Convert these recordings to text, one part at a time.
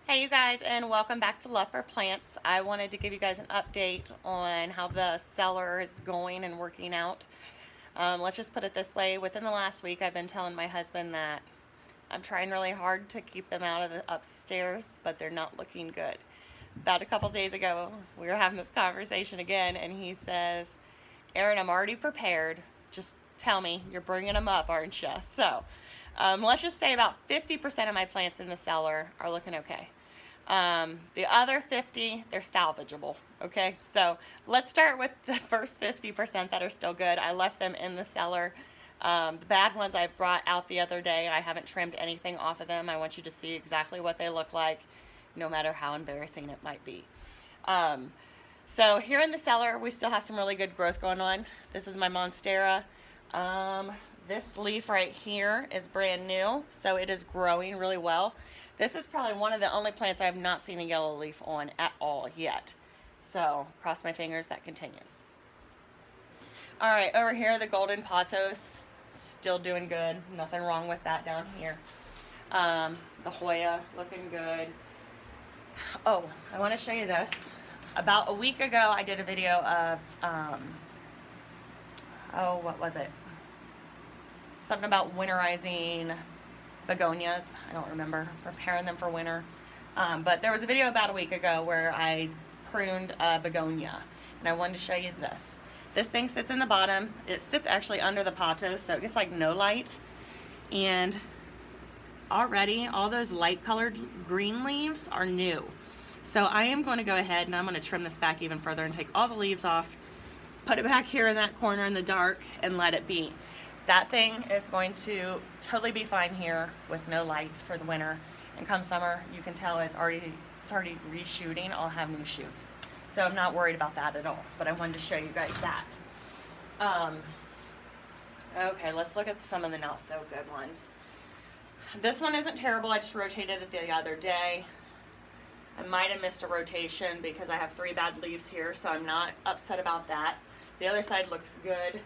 Hey you guys, and welcome back to Love for Plants. I wanted to give you guys an update on how the cellar is going and working out. Let's just put it this way. Within the last week, I've been telling my husband that I'm trying really hard to keep them out of the upstairs, but they're not looking good. About a couple days ago, we were having this conversation again, and he says, Erin, I'm already prepared. Just tell me, you're bringing them up, aren't you? So let's just say about 50% of my plants in the cellar are looking okay. The other 50, they're salvageable. Okay, so let's start with the first 50% that are still good. I left them in the cellar. The bad ones I brought out the other day. I haven't trimmed anything off of them. I want you to see exactly what they look like, no matter how embarrassing it might be. So here in the cellar, we still have some really good growth going on. This is my Monstera. This leaf right here is brand new, so it is growing really well. This is probably one of the only plants I have not seen a yellow leaf on at all yet. So cross my fingers that continues. All right, over here, the golden pothos, still doing good. Nothing wrong with that down here. The Hoya, looking good. Oh, I want to show you this. About a week ago, I did a video of, what was it? Something about winterizing begonias. I don't remember, preparing them for winter. But there was a video about a week ago where I pruned a begonia, and I wanted to show you this. This thing sits in the bottom. It sits actually under the pothos, so it gets like no light. And already all those light colored green leaves are new. So I am going to go ahead and I'm going to trim this back even further and take all the leaves off, put it back here in that corner in the dark, and let it be. That thing is going to totally be fine here with no light for the winter. And come summer, you can tell it's already reshooting. I'll have new shoots. So I'm not worried about that at all. But I wanted to show you guys that. Okay, let's look at some of the not so good ones. This one isn't terrible. I just rotated it the other day. I might have missed a rotation because I have 3 bad leaves here, so I'm not upset about that. The other side looks good.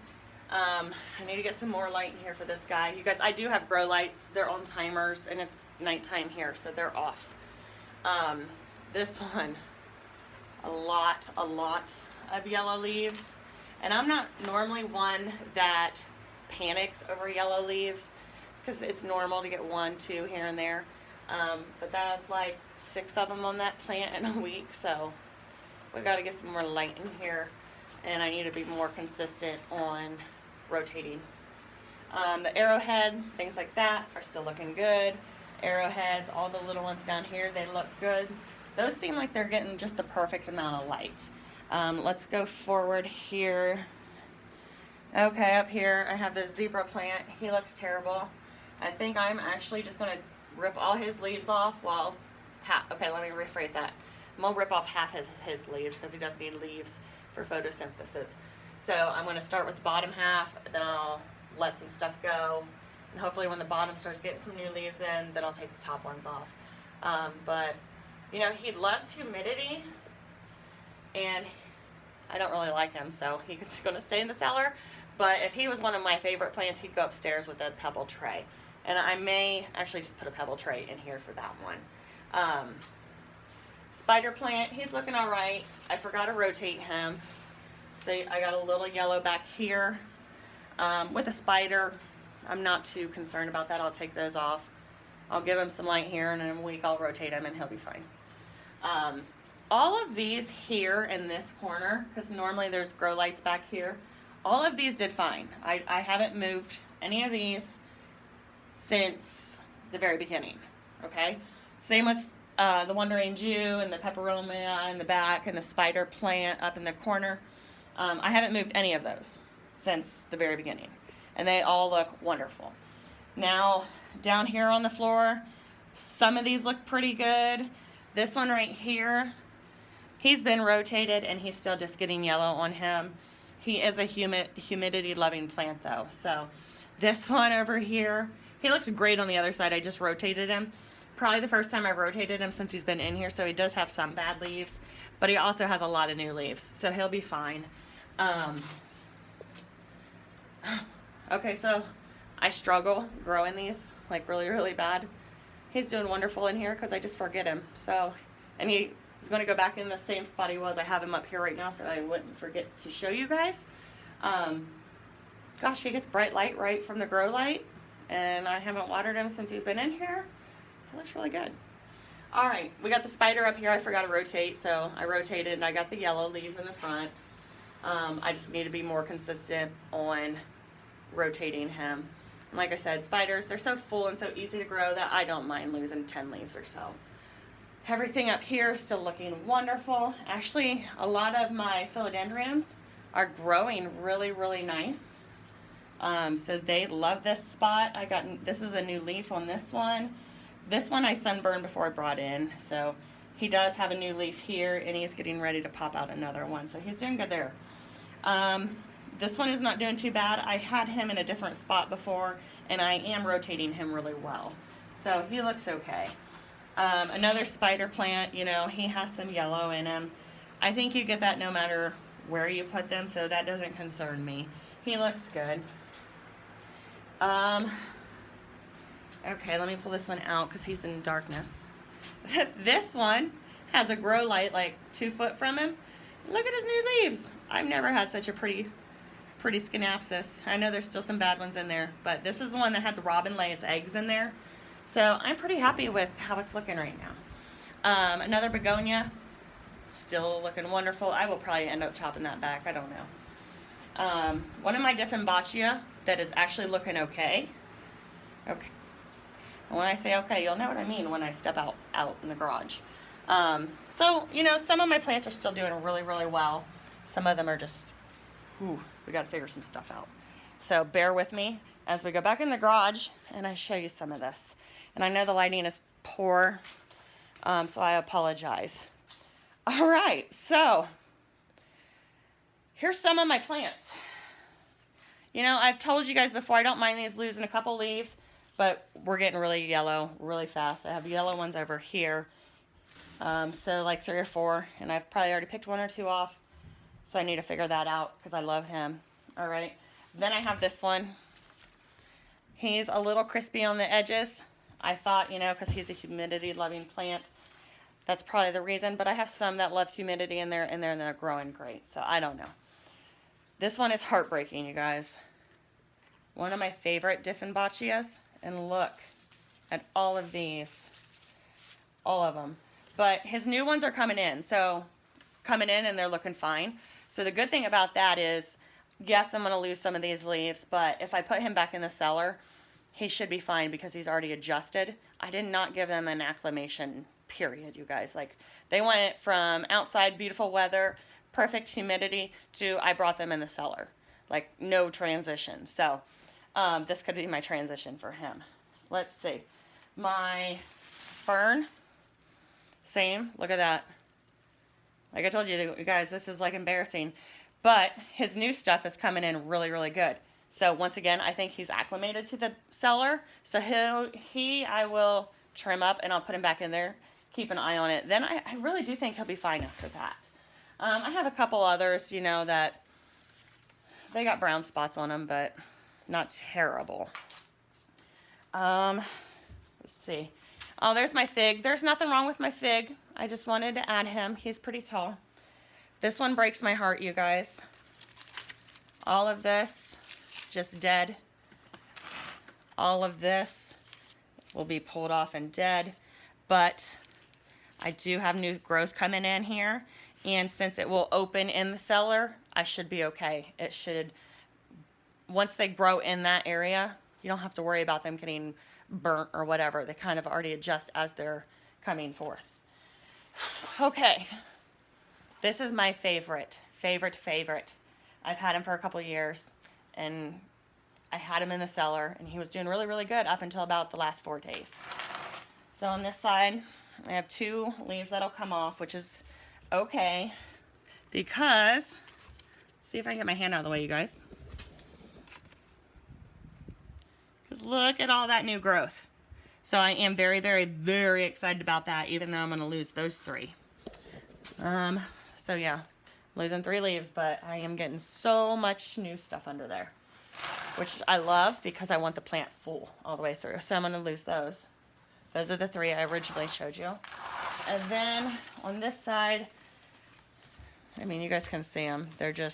I need to get some more light in here for this guy. You guys, I do have grow lights. They're on timers, and it's nighttime here, so they're off. This one, a lot of yellow leaves. And I'm not normally one that panics over yellow leaves because it's normal to get 1, 2 here and there. But that's like 6 of them on that plant in a week, so we got to get some more light in here. And I need to be more consistent on rotating. The arrowhead, things like that are still looking good. Arrowheads, all the little ones down here, they look good. Those seem like they're getting just the perfect amount of light. Let's go forward here. Okay, up here I have this zebra plant. He looks terrible. I think I'm actually just going to rip all his leaves off. Well, okay, let me rephrase that. I'm going to rip off half of his leaves because he does need leaves for photosynthesis. So I'm going to start with the bottom half, then I'll let some stuff go, and hopefully when the bottom starts getting some new leaves in, then I'll take the top ones off. But, you know, he loves humidity, and I don't really like him, so he's going to stay in the cellar. But if he was one of my favorite plants, he'd go upstairs with a pebble tray. And I may actually just put a pebble tray in here for that one. Spider plant, he's looking all right. I forgot to rotate him. So I got a little yellow back here. With a spider, I'm not too concerned about that. I'll take those off. I'll give him some light here, and in a week I'll rotate him and he'll be fine. All of these here in this corner, because normally there's grow lights back here, all of these did fine. I haven't moved any of these since the very beginning, okay? Same with the Wandering Jew and the peperomia in the back and the spider plant up in the corner. I haven't moved any of those since the very beginning, and they all look wonderful. Now, down here on the floor, some of these look pretty good. This one right here, he's been rotated, and he's still just getting yellow on him. He is a humidity-loving plant, though. So this one over here, he looks great on the other side. I just rotated him. Probably the first time I've rotated him since he's been in here, so he does have some bad leaves, but he also has a lot of new leaves, so he'll be fine. Okay, so I struggle growing these, like really bad. He's doing wonderful in here because I just forget him. So, and he is going to go back in the same spot he was. I have him up here right now so I wouldn't forget to show you guys. Gosh, he gets bright light right from the grow light, and I haven't watered him since he's been in here. He looks really good. All right, we got the spider up here. I forgot to rotate, so I rotated and I got the yellow leaves in the front. I just need to be more consistent on rotating him. And like I said, spiders, they're so full and so easy to grow that I don't mind losing 10 leaves or so. Everything up here is still looking wonderful. Actually, a lot of my philodendrons are growing really, really nice. So they love this spot. This is a new leaf on this one. This one I sunburned before I brought in. So he does have a new leaf here, and he's getting ready to pop out another one. So he's doing good there. This one is not doing too bad. I had him in a different spot before, and I am rotating him really well. So he looks okay. Another spider plant, you know, he has some yellow in him. I think you get that no matter where you put them, so that doesn't concern me. He looks good. Okay, let me pull this one out because he's in darkness. This one has a grow light like 2 foot from him. Look at his new leaves. I've never had such a pretty Schinapsis. I know there's still some bad ones in there, but this is the one that had the robin lay its eggs in there. So I'm pretty happy with how it's looking right now. Another begonia, still looking wonderful. I will probably end up chopping that back. I don't know. One of my Diffenbachia that is actually looking okay. Okay. And when I say okay, you'll know what I mean when I step out in the garage. So, you know, some of my plants are still doing really, really well. Some of them are just, we got to figure some stuff out. So bear with me as we go back in the garage and I show you some of this. And I know the lighting is poor, so I apologize. All right, so here's some of my plants. You know, I've told you guys before, I don't mind these losing a couple leaves, but we're getting really yellow really fast. I have yellow ones over here, so like 3 or 4, and I've probably already picked 1 or 2 off, so I need to figure that out because I love him. All right, then I have this one. He's a little crispy on the edges. I thought, you know, because he's a humidity-loving plant, that's probably the reason, but I have some that love humidity in there, and they're growing great, so I don't know. This one is heartbreaking, you guys. One of my favorite Diffenbachias, and look at all of these. All of them. But his new ones are coming in, and they're looking fine. So the good thing about that is, yes, I'm going to lose some of these leaves, but if I put him back in the cellar, he should be fine because he's already adjusted. I did not give them an acclimation period, you guys. Like, they went from outside beautiful weather, perfect humidity, to I brought them in the cellar. Like, no transition. So this could be my transition for him. Let's see. My fern, same. Look at that. Like I told you guys, this is like embarrassing. But his new stuff is coming in really, really good. So once again, I think he's acclimated to the cellar. So I will trim up and I'll put him back in there. Keep an eye on it. Then I really do think he'll be fine after that. I have a couple others, you know, that they got brown spots on them, but not terrible. Let's see. Oh, there's my fig. There's nothing wrong with my fig. I just wanted to add him. He's pretty tall. This one breaks my heart, you guys. All of this, just dead. All of this will be pulled off and dead. But I do have new growth coming in here. And since it will open in the cellar, I should be okay. It should, once they grow in that area, you don't have to worry about them getting burnt or whatever. They kind of already adjust as they're coming forth. Okay. This is my favorite. I've had him for a couple of years, and I had him in the cellar, and he was doing really, really good up until about the last 4 days. So on this side, I have 2 leaves that'll come off, which is okay, because, see if I can get my hand out of the way, you guys. Because look at all that new growth. So I am very, very, very excited about that, even though I'm going to lose those 3. So yeah, losing 3 leaves, but I am getting so much new stuff under there, which I love because I want the plant full all the way through. So I'm going to lose those. Those are the 3 I originally showed you. And then on this side, I mean, you guys can see them. They're just